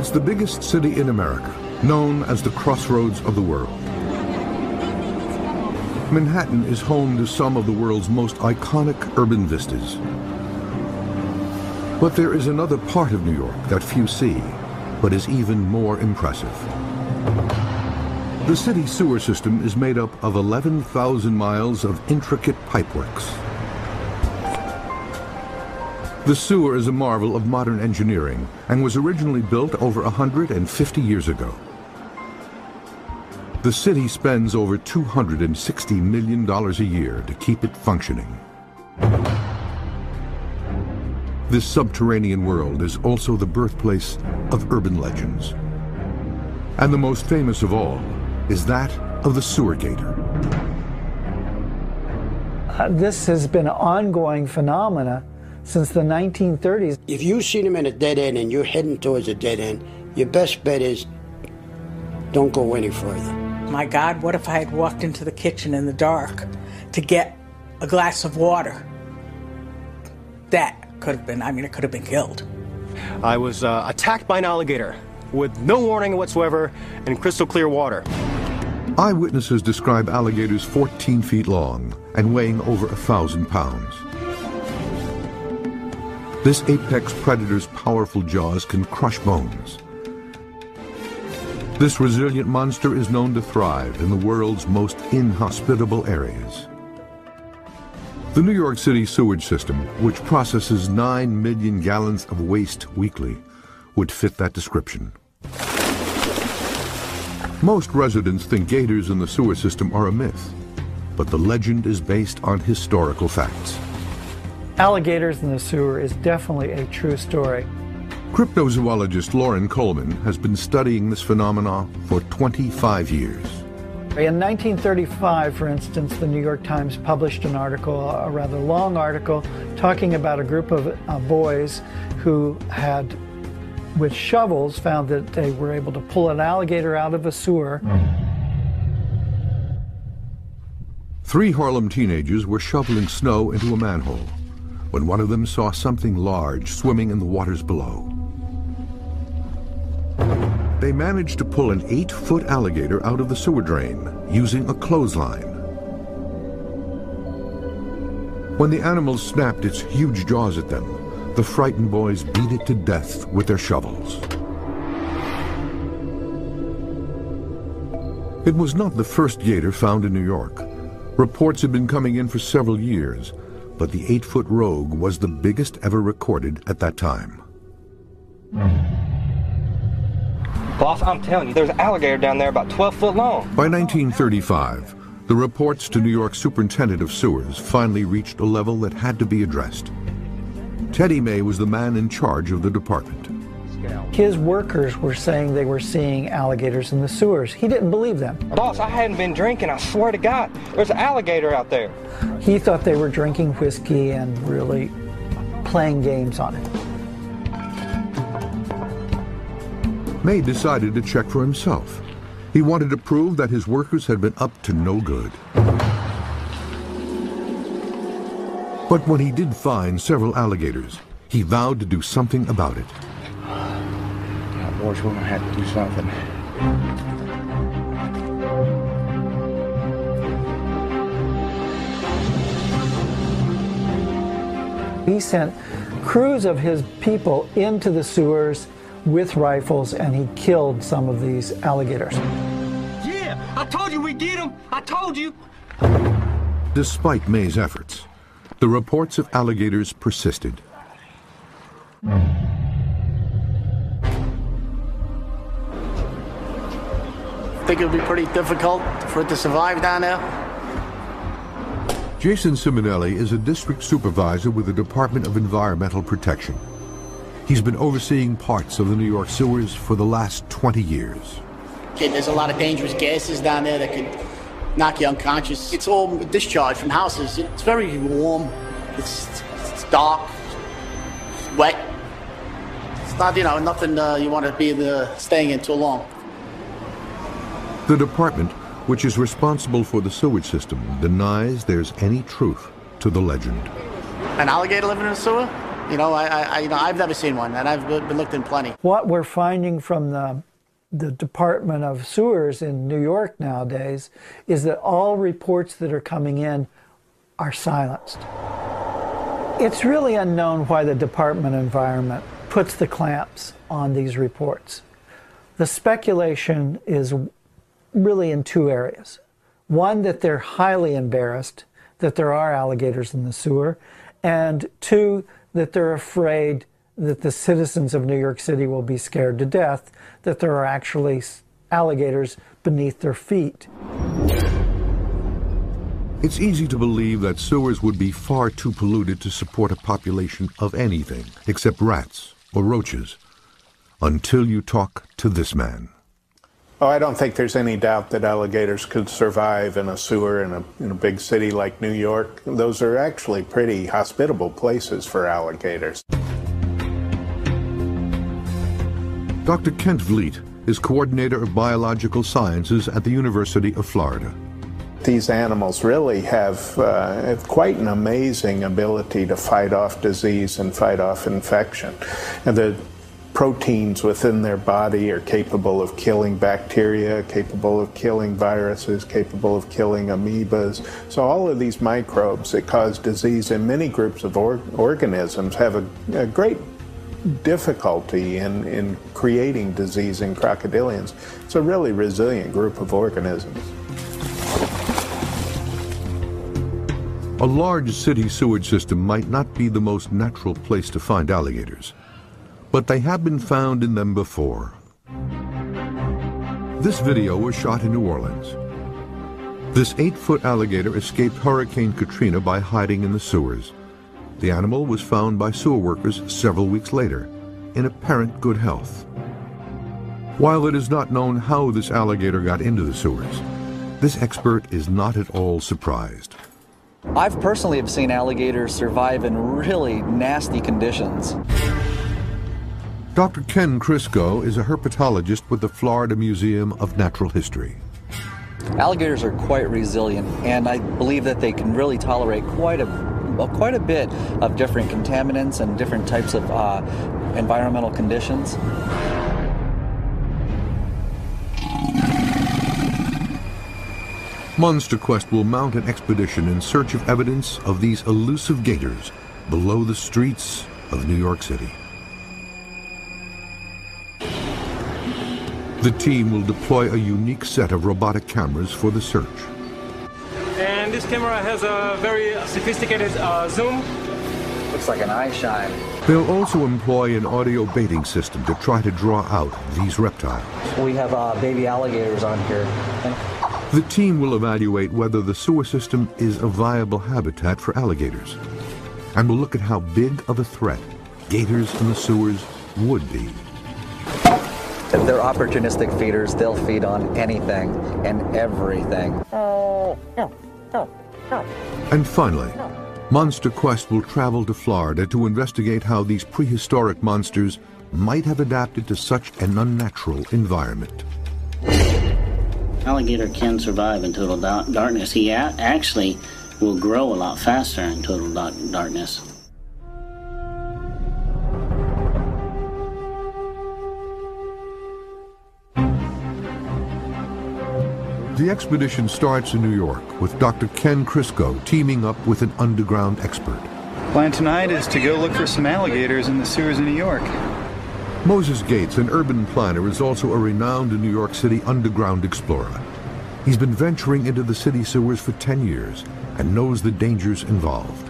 It's the biggest city in America, known as the crossroads of the world. Manhattan is home to some of the world's most iconic urban vistas. But there is another part of New York that few see, but is even more impressive. The city sewer system is made up of 11,000 miles of intricate pipeworks. The sewer is a marvel of modern engineering and was originally built over 150 years ago. The city spends over $260 million a year to keep it functioning. This subterranean world is also the birthplace of urban legends. And the most famous of all is that of the sewer gator. This has been an ongoing phenomena since the 1930s. If you've seen him in a dead end and you're heading towards a dead end, your best bet is don't go any further. My God, what if I had walked into the kitchen in the dark to get a glass of water? That could have been, it could have been killed. I was attacked by an alligator with no warning whatsoever and crystal clear water. Eyewitnesses describe alligators 14 feet long and weighing over 1,000 pounds. This apex predator's powerful jaws can crush bones. This resilient monster is known to thrive in the world's most inhospitable areas. The New York City sewage system, which processes 9 million gallons of waste weekly, would fit that description. Most residents think gators in the sewer system are a myth, but the legend is based on historical facts. Alligators in the sewer is definitely a true story. Cryptozoologist Lauren Coleman has been studying this phenomenon for 25 years. In 1935, for instance, the New York Times published an article, a rather long article, talking about a group of boys who had, with shovels, found that they were able to pull an alligator out of a sewer. 3 Harlem teenagers were shoveling snow into a manhole when one of them saw something large swimming in the waters below. They managed to pull an 8-foot alligator out of the sewer drain using a clothesline. When the animal snapped its huge jaws at them, the frightened boys beat it to death with their shovels. It was not the first gator found in New York. Reports had been coming in for several years, but the 8-foot rogue was the biggest ever recorded at that time. Boss, I'm telling you, there's an alligator down there about 12 foot long. By 1935, the reports to New York's superintendent of sewers finally reached a level that had to be addressed. Teddy May was the man in charge of the department. His workers were saying they were seeing alligators in the sewers. He didn't believe them. Boss, I hadn't been drinking, I swear to God. There's an alligator out there. He thought they were drinking whiskey and really playing games on it. May decided to check for himself. He wanted to prove that his workers had been up to no good. But when he did find several alligators, he vowed to do something about it. Yeah, boys, we're gonna have to do something. He sent crews of his people into the sewers with rifles, and he killed some of these alligators. Yeah, I told you we'd get him. I told you. Despite May's efforts, the reports of alligators persisted. Think it would be pretty difficult for it to survive down there? Jason Simonelli is a district supervisor with the Department of Environmental Protection. He's been overseeing parts of the New York sewers for the last 20 years. There's a lot of dangerous gases down there that could knock you unconscious. It's all discharged from houses. It's very warm. It's dark. It's wet. It's not, nothing you want to be staying in too long. The department, which is responsible for the sewage system, denies there's any truth to the legend. An alligator living in a sewer? You know, I've never seen one, and I've been looked in plenty. What we're finding from the Department of Sewers in New York nowadays is that all reports that are coming in are silenced. It's really unknown why the Department of Environment puts the clamps on these reports. The speculation is really in two areas. One, that they're highly embarrassed that there are alligators in the sewer, and two, that they're afraid that the citizens of New York City will be scared to death that there are actually alligators beneath their feet. It's easy to believe that sewers would be far too polluted to support a population of anything except rats or roaches, until you talk to this man. Oh, I don't think there's any doubt that alligators could survive in a sewer in a big city like New York. Those are actually pretty hospitable places for alligators. Dr. Kent Vliet is coordinator of biological sciences at the University of Florida. These animals really have quite an amazing ability to fight off disease and fight off infection. And the proteins within their body are capable of killing bacteria, capable of killing viruses, capable of killing amoebas. So all of these microbes that cause disease in many groups of organisms have a great difficulty in creating disease in crocodilians. It's a really resilient group of organisms. A large city sewage system might not be the most natural place to find alligators, but they have been found in them before. This video was shot in New Orleans. This 8-foot alligator escaped Hurricane Katrina by hiding in the sewers. The animal was found by sewer workers several weeks later, in apparent good health. While it is not known how this alligator got into the sewers, this expert is not at all surprised. I've personally have seen alligators survive in really nasty conditions. Dr. Ken Crisco is a herpetologist with the Florida Museum of Natural History. Alligators are quite resilient, and I believe that they can really tolerate quite a bit of different contaminants and different types of environmental conditions. Monster Quest will mount an expedition in search of evidence of these elusive gators below the streets of New York City. The team will deploy a unique set of robotic cameras for the search. And this camera has a very sophisticated zoom. Looks like an eye shine. They'll also employ an audio baiting system to try to draw out these reptiles. We have baby alligators on here. The team will evaluate whether the sewer system is a viable habitat for alligators, and will look at how big of a threat gators in the sewers would be. If they're opportunistic feeders, they'll feed on anything and everything. And finally, Monster Quest will travel to Florida to investigate how these prehistoric monsters might have adapted to such an unnatural environment. Alligator can survive in total darkness. He actually will grow a lot faster in total darkness. The expedition starts in New York with Dr. Ken Crisco teaming up with an underground expert. Plan tonight is to go look for some alligators in the sewers of New York. Moses Gates, an urban planner, is also a renowned New York City underground explorer. He's been venturing into the city sewers for 10 years and knows the dangers involved.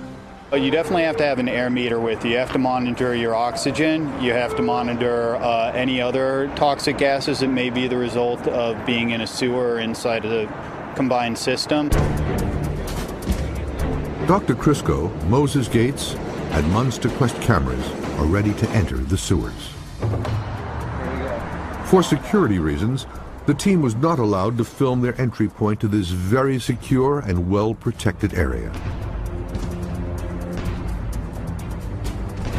You definitely have to have an air meter with you. You have to monitor your oxygen. You have to monitor any other toxic gases that may be the result of being in a sewer or inside of the combined system. Dr. Crisco, Moses Gates, and Monster Quest cameras are ready to enter the sewers. For security reasons, the team was not allowed to film their entry point to this very secure and well-protected area.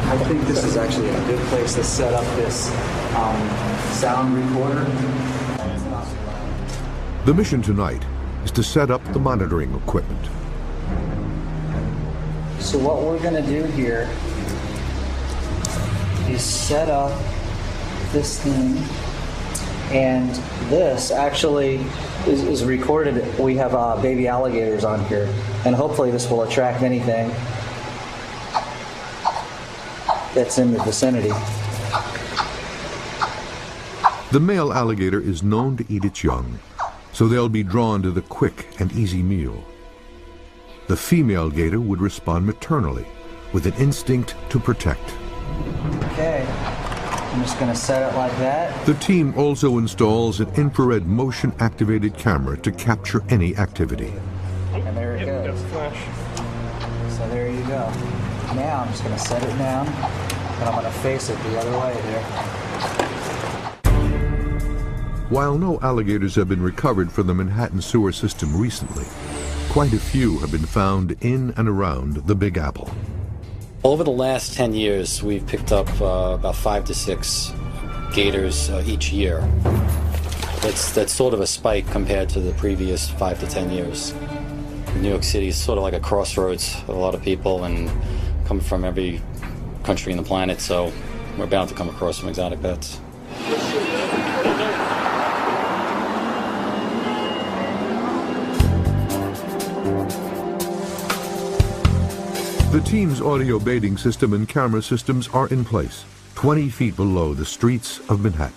I think this is actually a good place to set up this sound recorder. The mission tonight is to set up the monitoring equipment. So what we're going to do here You set up this thing, and this actually is recorded. We have baby alligators on here, and hopefully this will attract anything that's in the vicinity. The male alligator is known to eat its young, so they'll be drawn to the quick and easy meal. The female gator would respond maternally, with an instinct to protect. Okay, I'm just going to set it like that. The team also installs an infrared motion-activated camera to capture any activity. And there it goes. So there you go. Now I'm just going to set it down, and I'm going to face it the other way here. While no alligators have been recovered from the Manhattan sewer system recently, quite a few have been found in and around the Big Apple. Over the last 10 years, we've picked up about 5 to 6 gators each year. That's sort of a spike compared to the previous 5 to 10 years. New York City is sort of like a crossroads of a lot of people and come from every country on the planet, so we're bound to come across some exotic pets. The team's audio baiting system and camera systems are in place, 20 feet below the streets of Manhattan.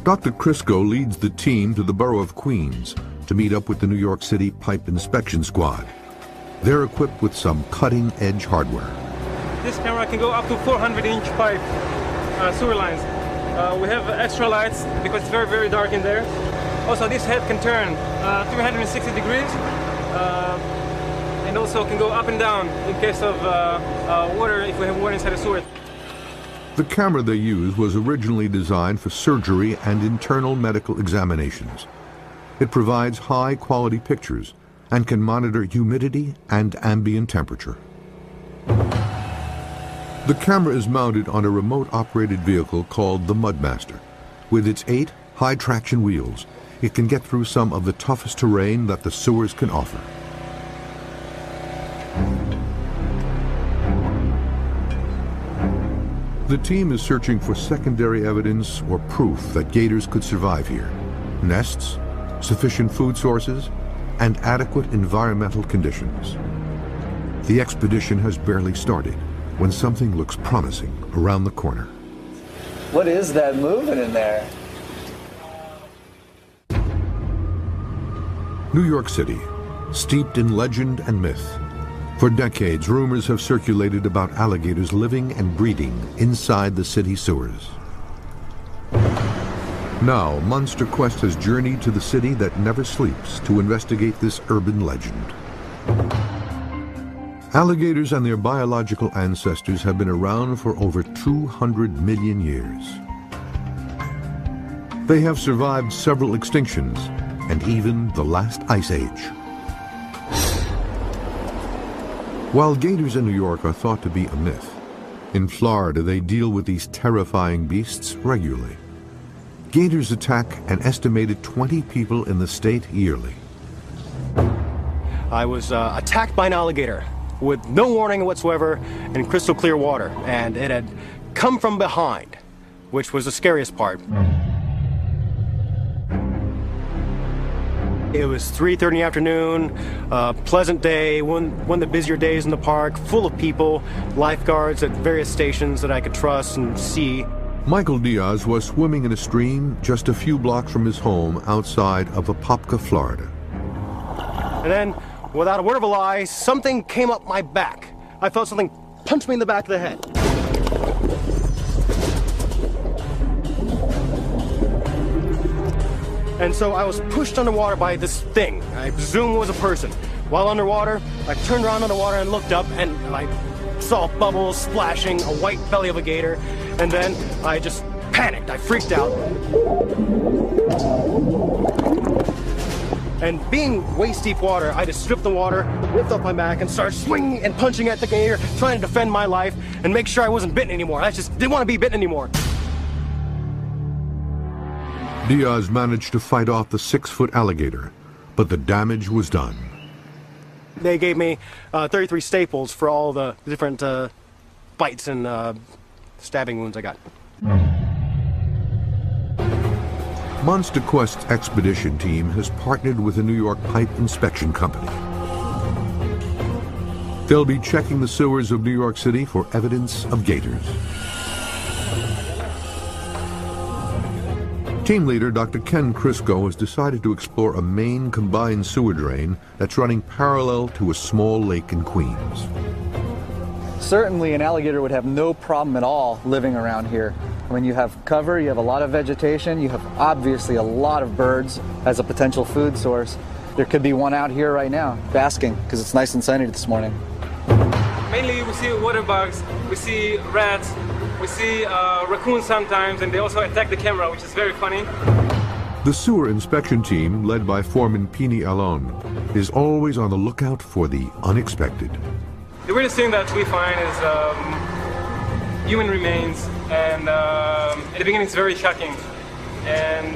Dr. Crisco leads the team to the borough of Queens to meet up with the New York City Pipe Inspection Squad. They're equipped with some cutting-edge hardware. This camera can go up to 400-inch pipe sewer lines. We have extra lights because it's very, very dark in there. Also, this head can turn 360 degrees. And also can go up and down in case of water, if we have water inside the sewer. The camera they use was originally designed for surgery and internal medical examinations. It provides high-quality pictures and can monitor humidity and ambient temperature. The camera is mounted on a remote-operated vehicle called the Mudmaster. With its 8 high-traction wheels, it can get through some of the toughest terrain that the sewers can offer. The team is searching for secondary evidence or proof that gators could survive here. Nests, sufficient food sources, and adequate environmental conditions. The expedition has barely started when something looks promising around the corner. What is that moving in there? New York City, steeped in legend and myth. For decades, rumors have circulated about alligators living and breeding inside the city sewers. Now, Monster Quest has journeyed to the city that never sleeps to investigate this urban legend. Alligators and their biological ancestors have been around for over 200 million years. They have survived several extinctions and even the last ice age. While gators in New York are thought to be a myth, in Florida they deal with these terrifying beasts regularly. Gators attack an estimated 20 people in the state yearly. I was attacked by an alligator with no warning whatsoever in crystal clear water, and it had come from behind, which was the scariest part. It was 3:30 in the afternoon, pleasant day, one of the busier days in the park, full of people, lifeguards at various stations that I could trust and see. Michael Diaz was swimming in a stream just a few blocks from his home outside of Apopka, Florida. And then, without a word of a lie, something came up my back. I felt something punch me in the back of the head. And so I was pushed underwater by this thing. I presume it was a person. While underwater, I turned around underwater and looked up, and I saw bubbles splashing, a white belly of a gator, and then I just panicked. I freaked out. And being waist-deep water, I just stripped the water, whipped up my back, and started swinging and punching at the gator, trying to defend my life and make sure I wasn't bitten anymore. I just didn't want to be bitten anymore. Diaz managed to fight off the 6-foot alligator, but the damage was done. They gave me 33 staples for all the different bites and stabbing wounds I got. Monster Quest's expedition team has partnered with a New York pipe inspection company. They'll be checking the sewers of New York City for evidence of gators. Team leader Dr. Ken Crisco has decided to explore a main combined sewer drain that's running parallel to a small lake in Queens. Certainly an alligator would have no problem at all living around here. When you have cover, you have a lot of vegetation, you have obviously a lot of birds as a potential food source. There could be one out here right now, basking, because it's nice and sunny this morning. Mainly we see water bugs, we see rats, we see raccoons sometimes, and they also attack the camera, which is very funny. The sewer inspection team, led by Foreman Pini Alon, is always on the lookout for the unexpected. The weirdest thing that we find is human remains, and at the beginning it's very shocking. And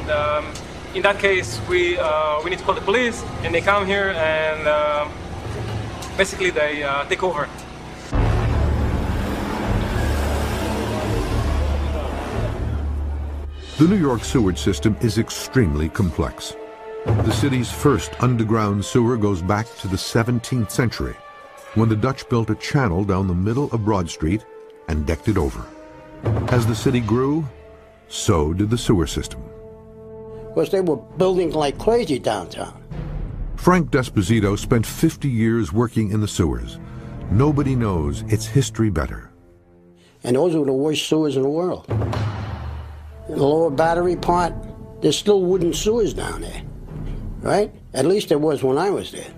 in that case, we need to call the police, and they come here and basically they take over. The New York sewage system is extremely complex. The city's first underground sewer goes back to the 17th century, when the Dutch built a channel down the middle of Broad Street and decked it over. As the city grew, so did the sewer system. Because they were building like crazy downtown. Frank Desposito spent 50 years working in the sewers. Nobody knows its history better. And those were the worst sewers in the world. In the lower Battery part, there's still wooden sewers down there, right? At least there was when I was there.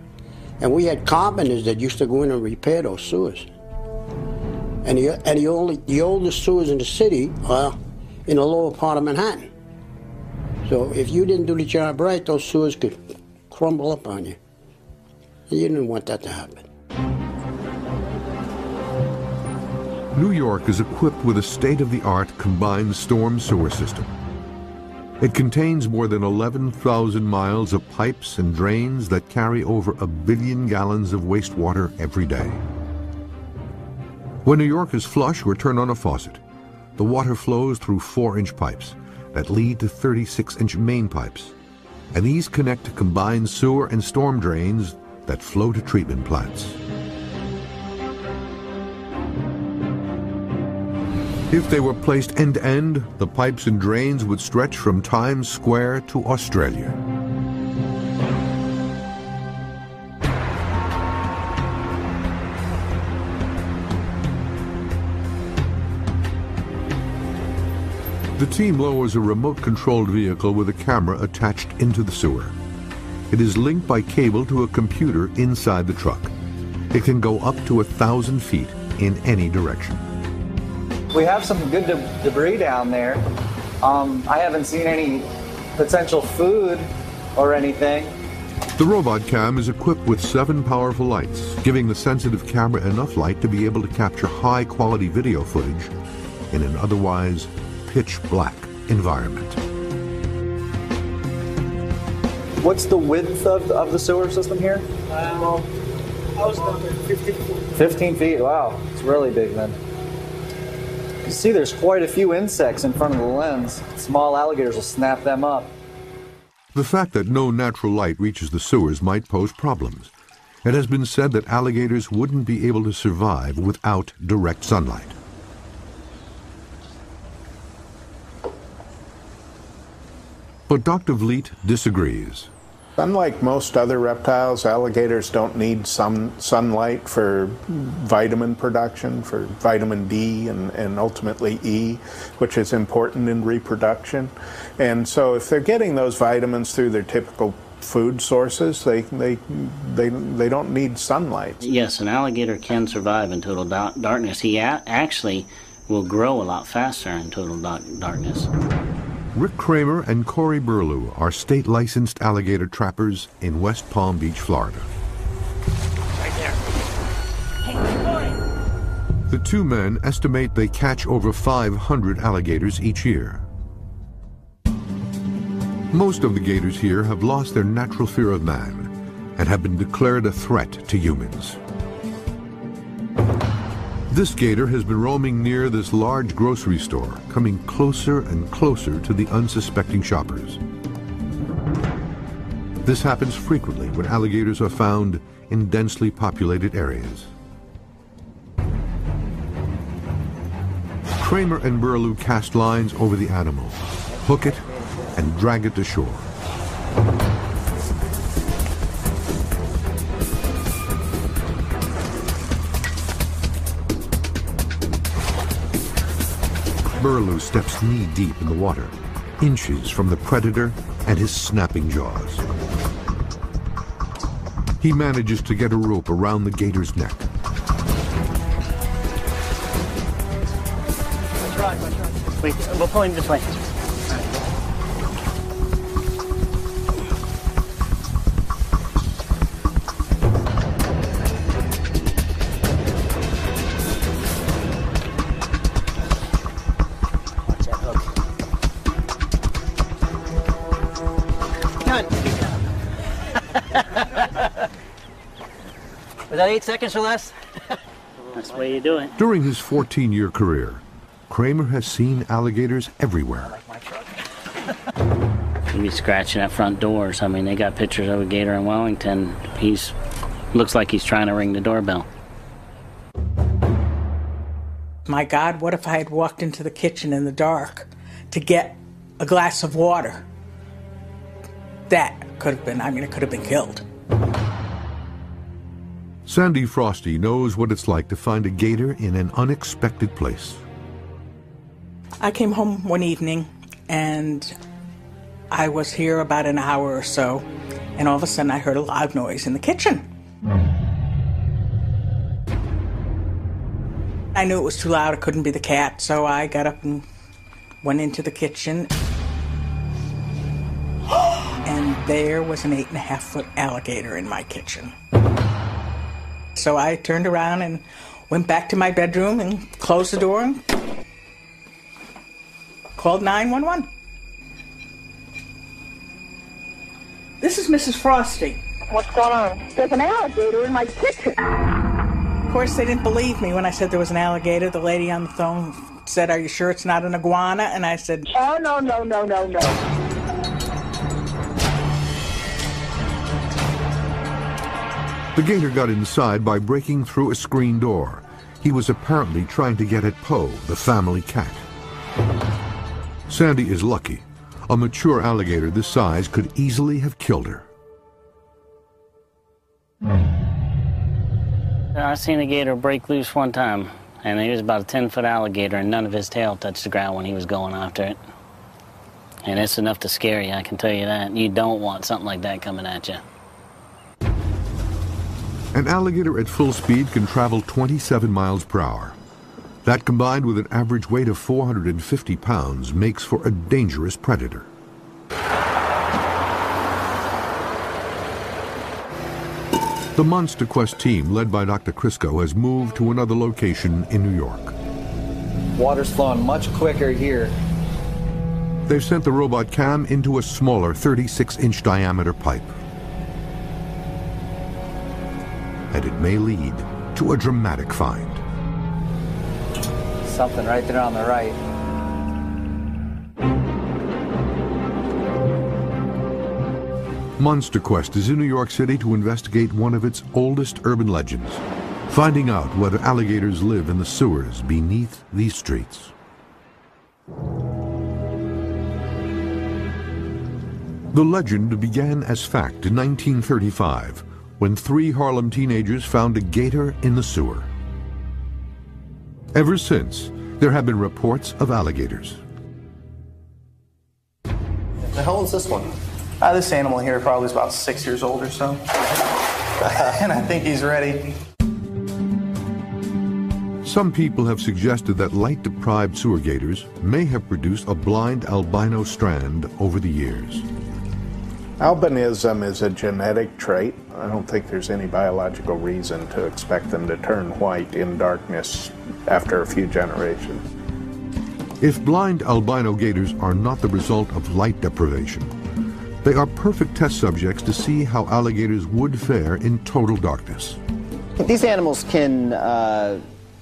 And we had carpenters that used to go in and repair those sewers. And the oldest sewers in the city are in the lower part of Manhattan. So if you didn't do the job right, those sewers could crumble up on you. And you didn't want that to happen. New York is equipped with a state-of-the-art combined storm sewer system. It contains more than 11,000 miles of pipes and drains that carry over 1 billion gallons of wastewater every day. When New York is flush or turn on a faucet, the water flows through 4-inch pipes that lead to 36-inch main pipes, and these connect to combined sewer and storm drains that flow to treatment plants. If they were placed end-to-end, the pipes and drains would stretch from Times Square to Australia. The team lowers a remote-controlled vehicle with a camera attached into the sewer. It is linked by cable to a computer inside the truck. It can go up to 1,000 feet in any direction. We have some good debris down there. I haven't seen any potential food or anything. The robot cam is equipped with 7 powerful lights, giving the sensitive camera enough light to be able to capture high-quality video footage in an otherwise pitch-black environment. What's the width of the sewer system here? I was down there 15 feet. 15 feet, wow. It's really big then. You see there's quite a few insects in front of the lens. Small alligators will snap them up. The fact that no natural light reaches the sewers might pose problems. It has been said that alligators wouldn't be able to survive without direct sunlight. But Dr. Vliet disagrees. Unlike most other reptiles, alligators don't need sunlight for vitamin production, for vitamin D and ultimately E, which is important in reproduction. And so if they're getting those vitamins through their typical food sources, they don't need sunlight. Yes, an alligator can survive in total darkness. He actually will grow a lot faster in total darkness. Rick Kramer and Corey Burlew are state-licensed alligator trappers in West Palm Beach, Florida. Right there. Hey, Corey. The two men estimate they catch over 500 alligators each year. Most of the gators here have lost their natural fear of man and have been declared a threat to humans. This gator has been roaming near this large grocery store, coming closer and closer to the unsuspecting shoppers. This happens frequently when alligators are found in densely populated areas. Kramer and Burlew cast lines over the animal, hook it, and drag it to shore. Burlew steps knee-deep in the water, inches from the predator and his snapping jaws. He manages to get a rope around the gator's neck. Wait, we'll pull him this way. Was that 8 seconds or less? That's the way you do it. During his 14-year career, Kramer has seen alligators everywhere. He'd be scratching at front doors. I mean, they got pictures of a gator in Wellington. Looks like he's trying to ring the doorbell. My God, what if I had walked into the kitchen in the dark to get a glass of water? That could have been, it could have been killed. Sandy Frosty knows what it's like to find a gator in an unexpected place. I came home one evening and I was here about an hour or so, and all of a sudden I heard a loud noise in the kitchen. I knew it was too loud, it couldn't be the cat, so I got up and went into the kitchen. And there was an 8.5-foot alligator in my kitchen. So I turned around and went back to my bedroom and closed the door and called 911. This is Mrs. Frosty. What's going on? There's an alligator in my kitchen. Of course, they didn't believe me when I said there was an alligator. The lady on the phone said, "Are you sure it's not an iguana?" And I said, "Oh, no, no, no, no, no." The gator got inside by breaking through a screen door. He was apparently trying to get at Poe, the family cat. Sandy is lucky. A mature alligator this size could easily have killed her. I seen a gator break loose one time, and he was about a 10-foot alligator, and none of his tail touched the ground when he was going after it. And it's enough to scare you, I can tell you that. You don't want something like that coming at you. An alligator at full speed can travel 27 miles per hour. That, combined with an average weight of 450 pounds, makes for a dangerous predator. The Monster Quest team, led by Dr. Crisco, has moved to another location in New York. Water's flowing much quicker here. They've sent the robot cam into a smaller 36-inch diameter pipe. And it may lead to a dramatic find. Something right there on the right. Monster Quest is in New York City to investigate one of its oldest urban legends, finding out whether alligators live in the sewers beneath these streets. The legend began as fact in 1935, when 3 Harlem teenagers found a gator in the sewer. Ever since, there have been reports of alligators. How old is this one? This animal here probably is about 6 years old or so. And I think he's ready. Some people have suggested that light-deprived sewer gators may have produced a blind albino strand over the years. Albinism is a genetic trait. I don't think there's any biological reason to expect them to turn white in darkness after a few generations. If blind albino gators are not the result of light deprivation, they are perfect test subjects to see how alligators would fare in total darkness. These animals can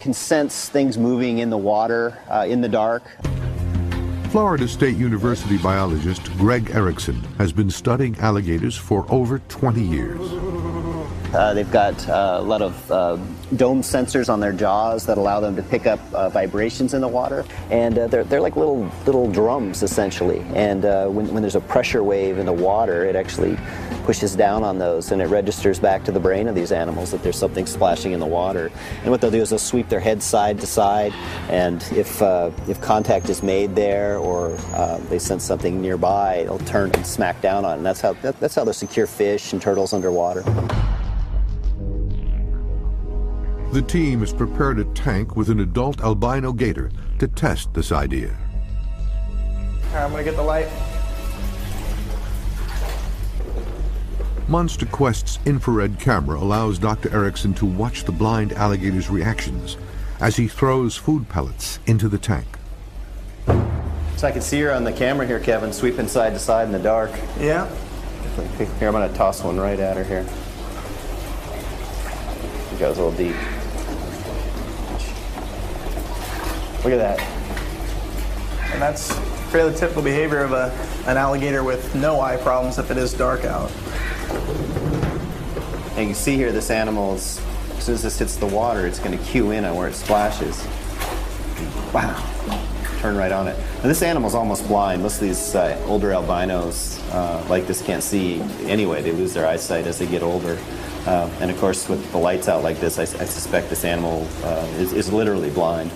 can sense things moving in the water, in the dark. Florida State University biologist Greg Erickson has been studying alligators for over 20 years. They've got a lot of dome sensors on their jaws that allow them to pick up vibrations in the water, and they're like little drums essentially. And when there's a pressure wave in the water, it actually pushes down on those, and it registers back to the brain of these animals that there's something splashing in the water. And what they'll do is they'll sweep their head side to side, and if contact is made there or they sense something nearby, they'll turn and smack down on it. And that's how they'll secure fish and turtles underwater. The team has prepared a tank with an adult albino gator to test this idea. All right, I'm gonna get the light. Monster Quest's infrared camera allows Dr. Erickson to watch the blind alligator's reactions as he throws food pellets into the tank. So I can see her on the camera here, Kevin, sweeping side to side in the dark. Yeah. Here, I'm gonna toss one right at her here. It goes a little deep. Look at that. And that's fairly typical behavior of an alligator with no eye problems if it is dark out. And you can see here this animal, as soon as this hits the water, it's going to cue in on where it splashes. Wow. Turn right on it. And this animal's almost blind. Most of these older albinos like this can't see anyway. They lose their eyesight as they get older. And of course, with the lights out like this, I suspect this animal is literally blind.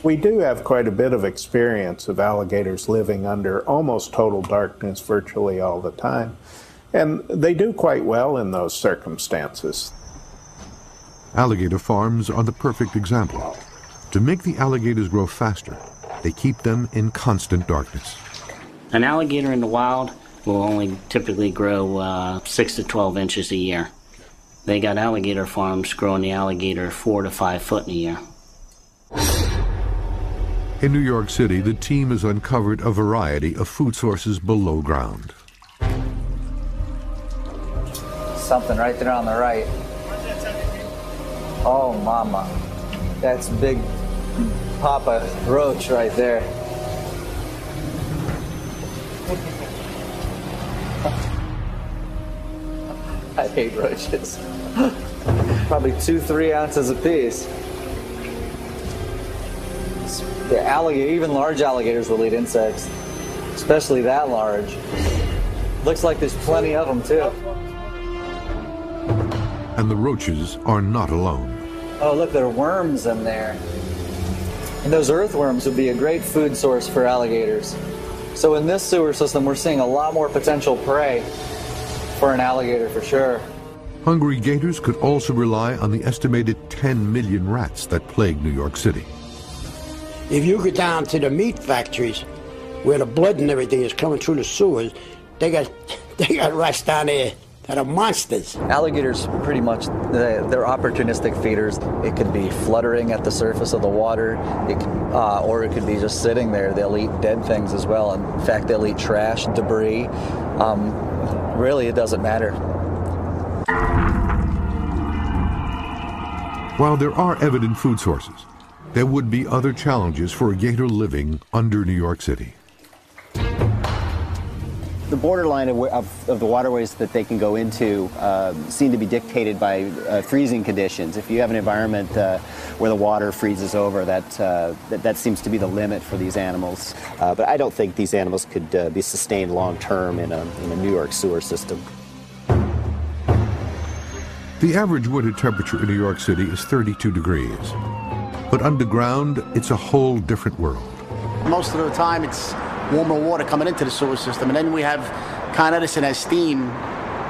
We do have quite a bit of experience of alligators living under almost total darkness virtually all the time. And they do quite well in those circumstances. Alligator farms are the perfect example. To make the alligators grow faster, they keep them in constant darkness. An alligator in the wild will only typically grow 6 to 12 inches a year. They got alligator farms growing the alligator 4 to 5 foot in a year. In New York City, the team has uncovered a variety of food sources below ground. Something right there on the right. Oh, mama. That's big Papa Roach right there. I hate roaches. Probably 2-3 ounces a piece. The alligator, even large alligators will eat insects, especially that large. Looks like there's plenty of them too. And the roaches are not alone. Oh, look, there are worms in there. And those earthworms would be a great food source for alligators. So in this sewer system, we're seeing a lot more potential prey for an alligator for sure. Hungry gators could also rely on the estimated 10 million rats that plague New York City. If you go down to the meat factories, where the blood and everything is coming through the sewers, they got rats down there that are monsters. Alligators, pretty much, they're opportunistic feeders. It could be fluttering at the surface of the water, or it could be just sitting there. They'll eat dead things as well. In fact, they'll eat trash, debris. Really, it doesn't matter. While there are evident food sources, there would be other challenges for a gator living under New York City. The borderline of the waterways that they can go into seem to be dictated by freezing conditions. If you have an environment where the water freezes over, that seems to be the limit for these animals. But I don't think these animals could be sustained long term in a New York sewer system. The average winter temperature in New York City is 32 degrees. But underground, it's a whole different world. Most of the time, it's warmer water coming into the sewer system, and then we have Con Edison has steam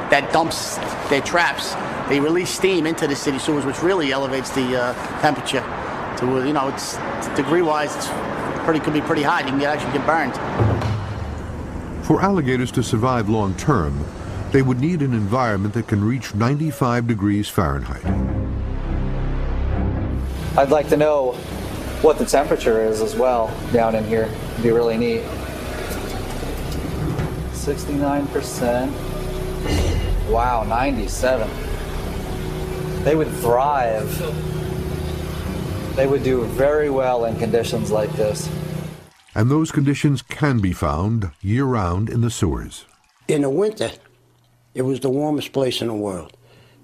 that dumps their traps. They release steam into the city sewers, which really elevates the temperature to, it's degree-wise, could be pretty hot. You can actually get burned. For alligators to survive long term, they would need an environment that can reach 95 degrees Fahrenheit. I'd like to know what the temperature is as well down in here. It'd be really neat. 69%. Wow, 97. They would thrive They would do very well in conditions like this. And those conditions can be found year-round in the sewers. In the winter, it was the warmest place in the world.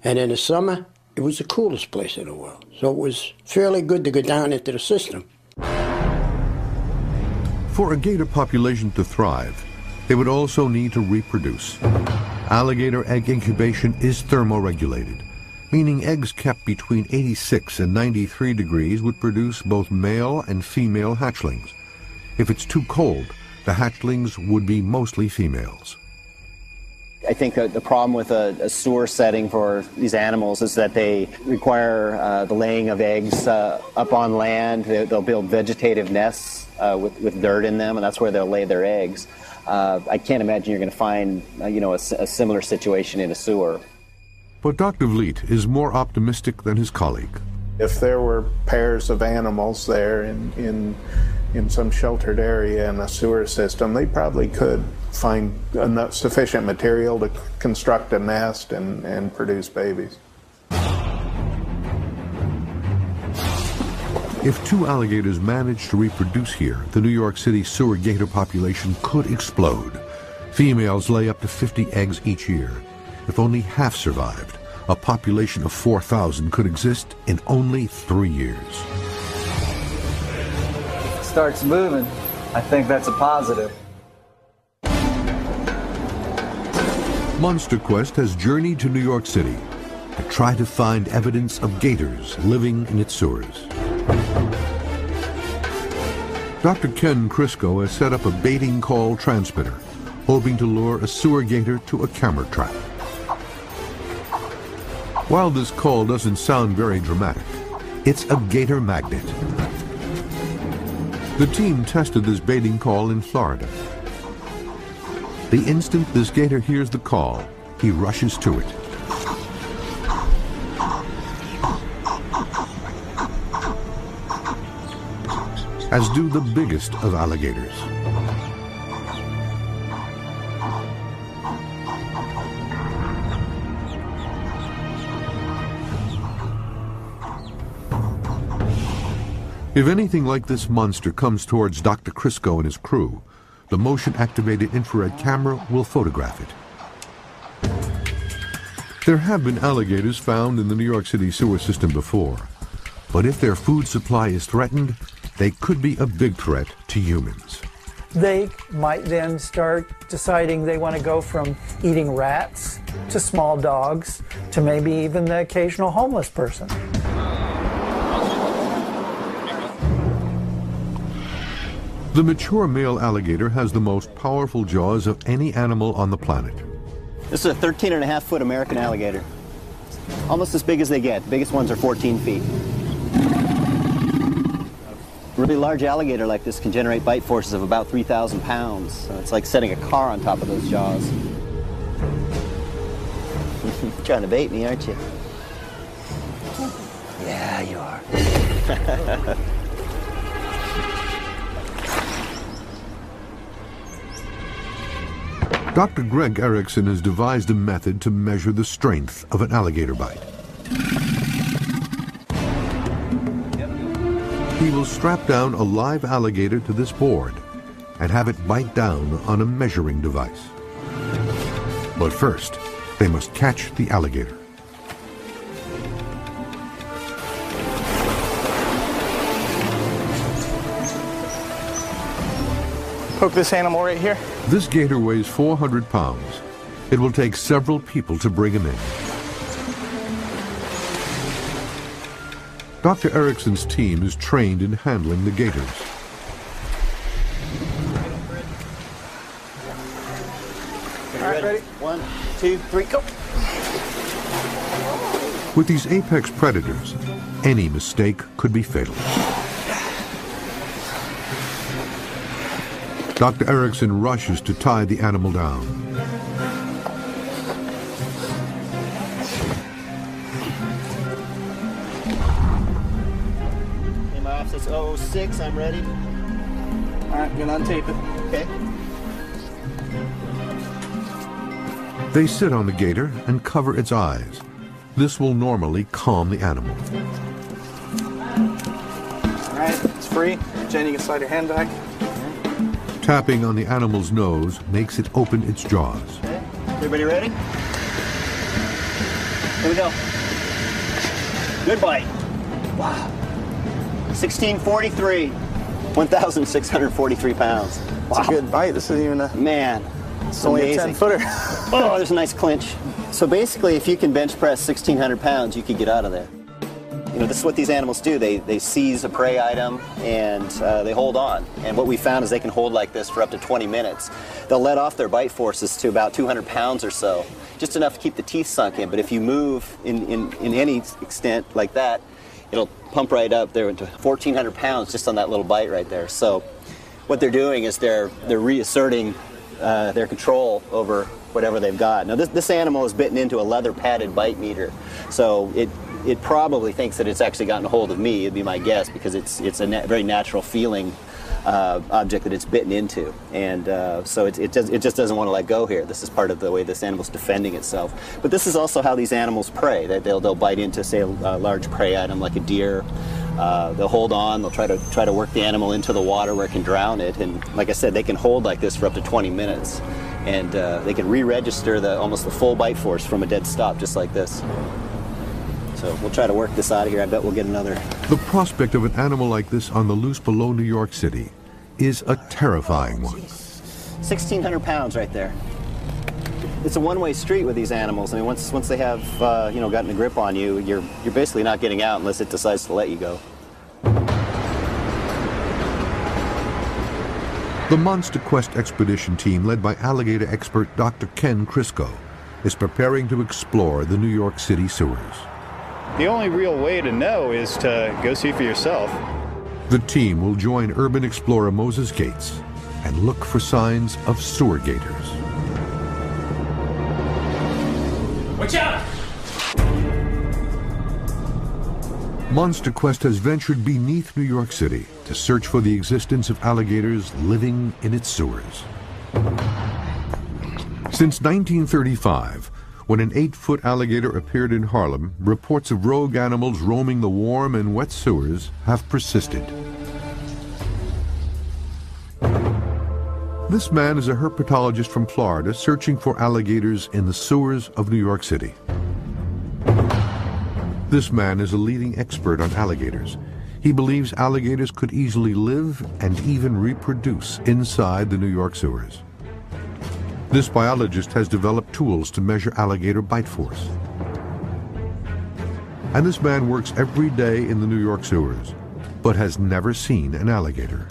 And in the summer, it was the coolest place in the world. So it was fairly good to go down into the system. For a gator population to thrive, they would also need to reproduce. Alligator egg incubation is thermoregulated, meaning eggs kept between 86 and 93 degrees would produce both male and female hatchlings. If it's too cold, the hatchlings would be mostly females. I think the problem with a sewer setting for these animals is that they require the laying of eggs up on land. They'll build vegetative nests with dirt in them, and that's where they'll lay their eggs. I can't imagine you're going to find a similar situation in a sewer. But Dr. Vliet is more optimistic than his colleague. If there were pairs of animals there in some sheltered area in a sewer system, they probably could find enough sufficient material to construct a nest and produce babies. If two alligators managed to reproduce here, the New York City sewer gator population could explode. Females lay up to 50 eggs each year. If only half survived, a population of 4,000 could exist in only 3 years. If it starts moving, I think that's a positive. Monster Quest has journeyed to New York City to try to find evidence of gators living in its sewers. Dr. Ken Crisco has set up a baiting call transmitter, hoping to lure a sewer gator to a camera trap. While this call doesn't sound very dramatic, it's a gator magnet. The team tested this baiting call in Florida. The instant this gator hears the call, he rushes to it. As do the biggest of alligators. If anything like this monster comes towards Dr. Crisco and his crew, the motion-activated infrared camera will photograph it. There have been alligators found in the New York City sewer system before, but if their food supply is threatened, they could be a big threat to humans. They might then start deciding they want to go from eating rats to small dogs to maybe even the occasional homeless person. The mature male alligator has the most powerful jaws of any animal on the planet. This is a 13.5-foot American alligator. Almost as big as they get. The biggest ones are 14 feet. A really large alligator like this can generate bite forces of about 3,000 pounds. So it's like setting a car on top of those jaws. You're trying to bait me, aren't you? Yeah, you are. Dr. Greg Erickson has devised a method to measure the strength of an alligator bite. He will strap down a live alligator to this board and have it bite down on a measuring device. But first, they must catch the alligator. Poke this animal right here. This gator weighs 400 pounds. It will take several people to bring him in. Dr. Erickson's team is trained in handling the gators. All right, ready? 1, 2, 3, go. With these apex predators, any mistake could be fatal. Dr. Erickson rushes to tie the animal down. Okay, my office says 006, I'm ready. All right, gonna untape it. Okay. They sit on the gator and cover its eyes. This will normally calm the animal. free. Jen, you can slide your hand back. Tapping on the animal's nose makes it open its jaws. Okay. Everybody ready? Here we go. Good bite. Wow. 1643. 1,643 pounds. Wow. It's a good bite. This isn't even a... Man. It's only amazing. a 10-footer. Oh, there's a nice clinch. So basically, if you can bench press 1,600 pounds, you could get out of there. You know, this is what these animals do. They seize a prey item and they hold on. And what we found is they can hold like this for up to 20 minutes. They'll let off their bite forces to about 200 pounds or so, just enough to keep the teeth sunk in. But if you move in any extent like that, it'll pump right up there into 1,400 pounds just on that little bite right there. So what they're doing is they're reasserting their control over whatever they've got. Now this animal is bitten into a leather padded bite meter, so it probably thinks that it's actually gotten a hold of me. It'd be my guess, because it's a very natural feeling object that it's bitten into, and so it just doesn't want to let go here. This is part of the way this animal's defending itself. But this is also how these animals prey. They'll bite into, say, a large prey item like a deer. They'll hold on. They'll try to work the animal into the water where it can drown it. And like I said, they can hold like this for up to 20 minutes, and they can re-register almost the full bite force from a dead stop, just like this. So we'll try to work this out of here. I bet we'll get another. The prospect of an animal like this on the loose below New York City is a terrifying one. 1,600 pounds right there. It's a one-way street with these animals. I mean, once they have gotten a grip on you, you're basically not getting out unless it decides to let you go. The Monster Quest expedition team, led by alligator expert Dr. Ken Crisco, is preparing to explore the New York City sewers. The only real way to know is to go see for yourself. The team will join urban explorer Moses Gates and look for signs of sewer gators. Watch out! Monster Quest has ventured beneath New York City to search for the existence of alligators living in its sewers. Since 1935, when an 8-foot alligator appeared in Harlem, reports of rogue animals roaming the warm and wet sewers have persisted. This man is a herpetologist from Florida searching for alligators in the sewers of New York City. This man is a leading expert on alligators. He believes alligators could easily live and even reproduce inside the New York sewers. This biologist has developed tools to measure alligator bite force. And this man works every day in the New York sewers, but has never seen an alligator.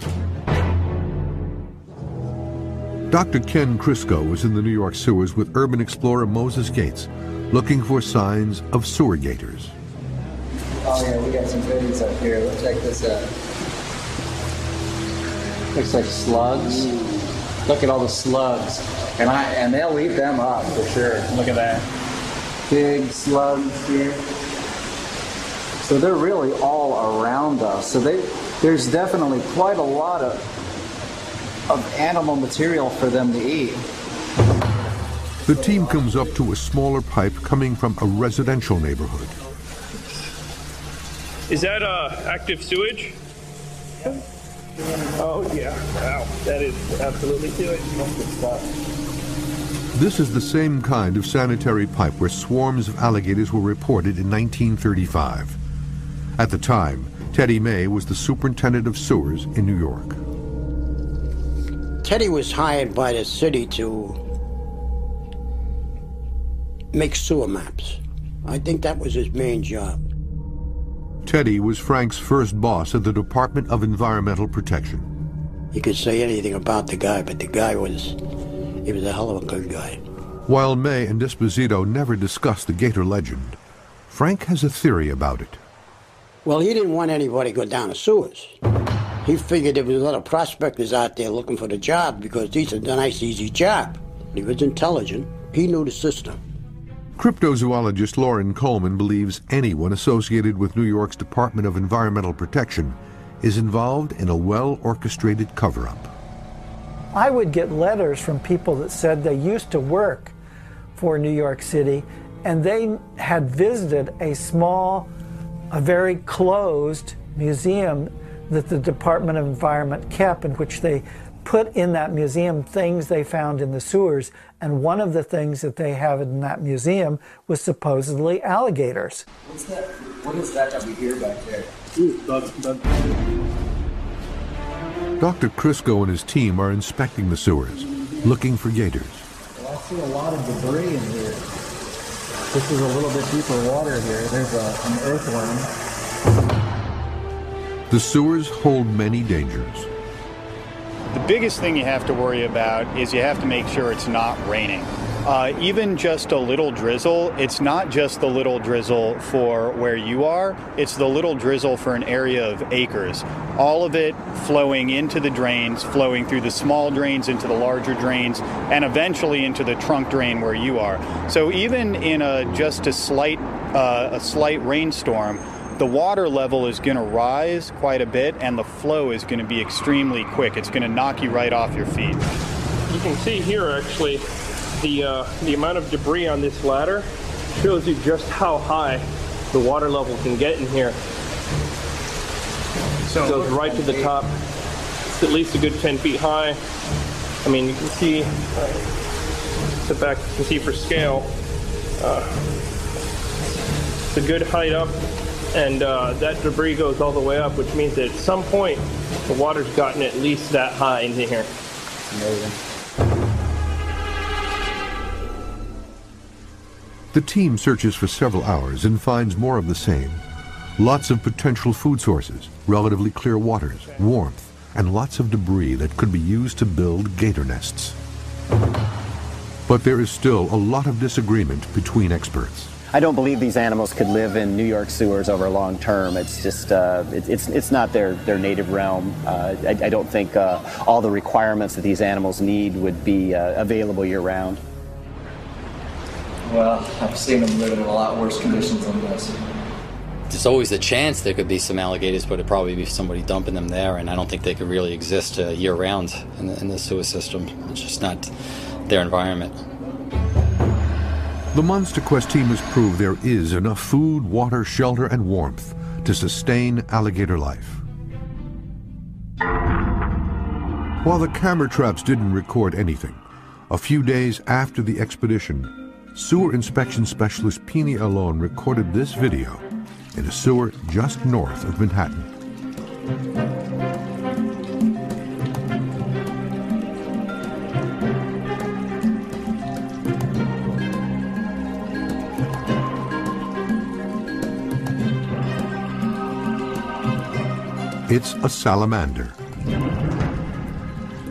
Dr. Ken Crisco is in the New York sewers with urban explorer Moses Gates, looking for signs of sewer gators. Oh yeah, we got some goodies up here. Let's check this out. Looks like slugs. Look at all the slugs. And they'll eat them up for sure. Look at that. Big slugs here. So they're really all around us. So there's definitely quite a lot of animal material for them to eat. The team comes up to a smaller pipe coming from a residential neighborhood. Is that active sewage? Oh yeah, wow, that is absolutely sewage. Good stuff. This is the same kind of sanitary pipe where swarms of alligators were reported in 1935. At the time, Teddy May was the superintendent of sewers in New York. Teddy was hired by the city to make sewer maps. I think that was his main job. Teddy was Frank's first boss at the Department of Environmental Protection. You could say anything about the guy, but the guy was a hell of a good guy. While May and Esposito never discussed the gator legend, Frank has a theory about it. Well, he didn't want anybody to go down the sewers. He figured there was a lot of prospectors out there looking for the job because these are a nice, easy job. He was intelligent. He knew the system. Cryptozoologist Lauren Coleman believes anyone associated with New York's Department of Environmental Protection is involved in a well-orchestrated cover-up. I would get letters from people that said they used to work for New York City and they had visited a very closed museum that the Department of Environment kept, in which they put in that museum things they found in the sewers, and one of the things that they have in that museum was supposedly alligators. What's that? What is that we hear back there? Dr. Crisco and his team are inspecting the sewers, looking for gators. Well, I see a lot of debris in here. This is a little bit deeper water here. There's an earthworm. The sewers hold many dangers. The biggest thing you have to worry about is you have to make sure it's not raining. Even just a little drizzle, it's not just the little drizzle for where you are, it's the little drizzle for an area of acres. All of it flowing into the drains, flowing through the small drains into the larger drains, and eventually into the trunk drain where you are. So even in just a slight rainstorm, the water level is going to rise quite a bit, and the flow is going to be extremely quick. It's going to knock you right off your feet. You can see here, actually, the amount of debris on this ladder shows you just how high the water level can get in here. So it goes right to the top. It's at least a good 10 feet high. I mean, you can see, sit back, you can see for scale, it's a good height up. And that debris goes all the way up, which means that at some point the water's gotten at least that high into here. Amazing. The team searches for several hours and finds more of the same. Lots of potential food sources, relatively clear waters, warmth, and lots of debris that could be used to build gator nests. But there is still a lot of disagreement between experts. I don't believe these animals could live in New York sewers over long term. It's just, it's not their native realm. I don't think all the requirements that these animals need would be available year round. Well, I've seen them live in a lot worse conditions than this. There's always a chance there could be some alligators, but it'd probably be somebody dumping them there, and I don't think they could really exist year round in the sewer system. It's just not their environment. The Monster Quest team has proved there is enough food, water, shelter, and warmth to sustain alligator life. While the camera traps didn't record anything, a few days after the expedition, sewer inspection specialist Pini Alon recorded this video in a sewer just north of Manhattan. It's a salamander.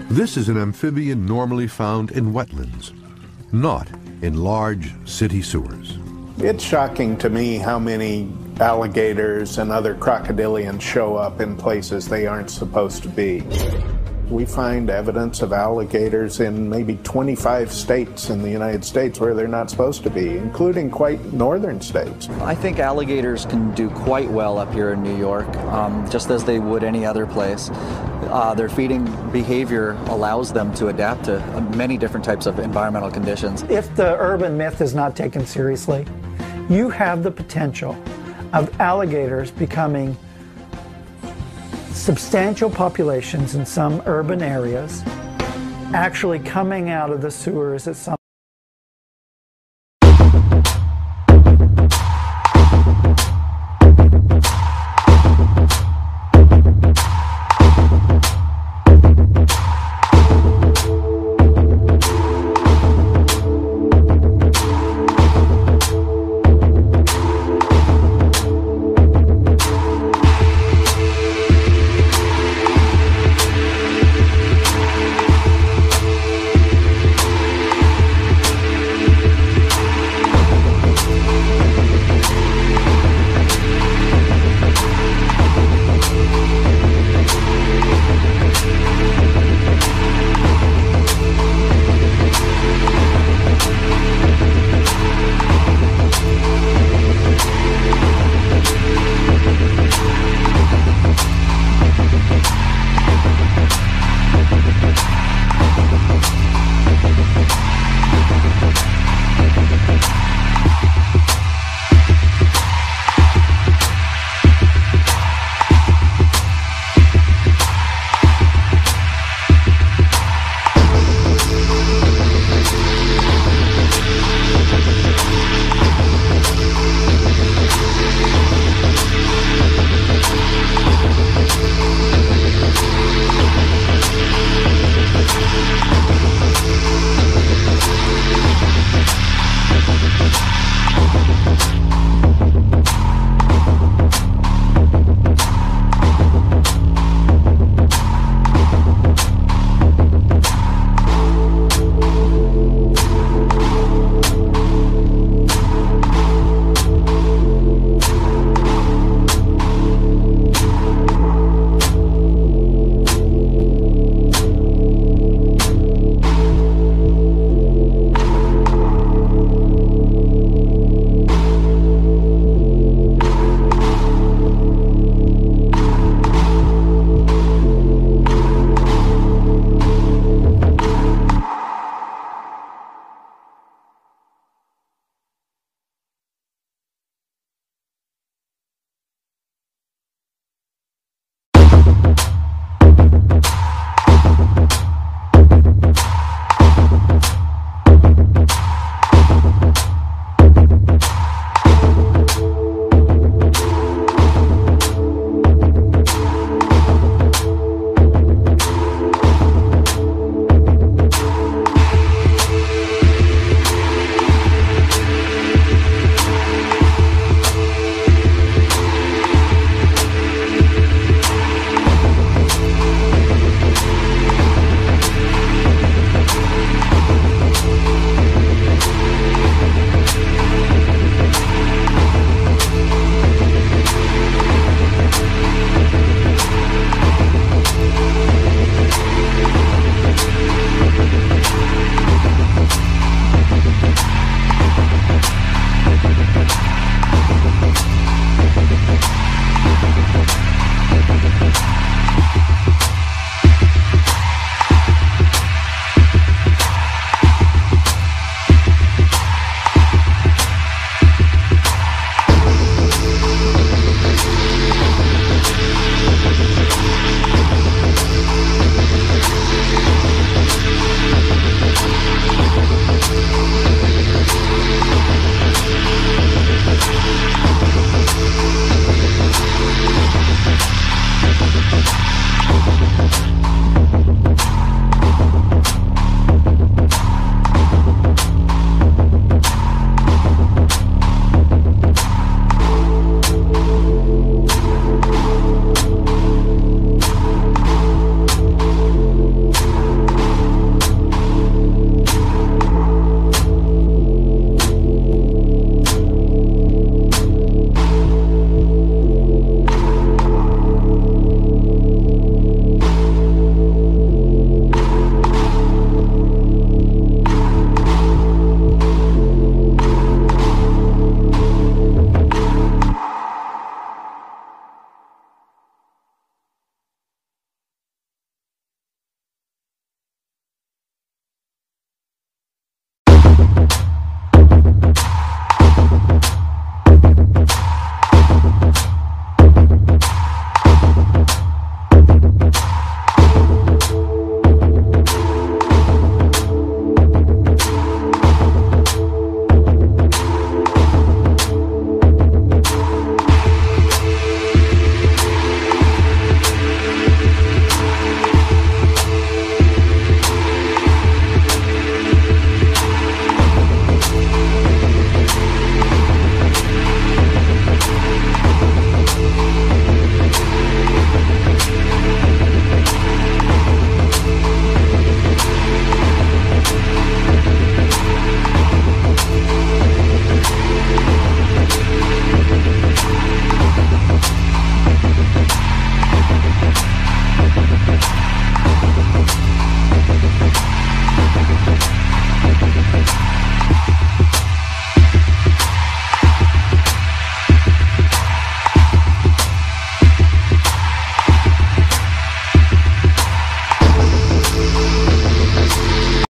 This is an amphibian normally found in wetlands, not in large city sewers. It's shocking to me how many alligators and other crocodilians show up in places they aren't supposed to be. We find evidence of alligators in maybe 25 states in the United States where they're not supposed to be, including quite northern states. I think alligators can do quite well up here in New York, just as they would any other place. Their feeding behavior allows them to adapt to many different types of environmental conditions. If the urban myth is not taken seriously, you have the potential of alligators becoming substantial populations in some urban areas, actually coming out of the sewers at some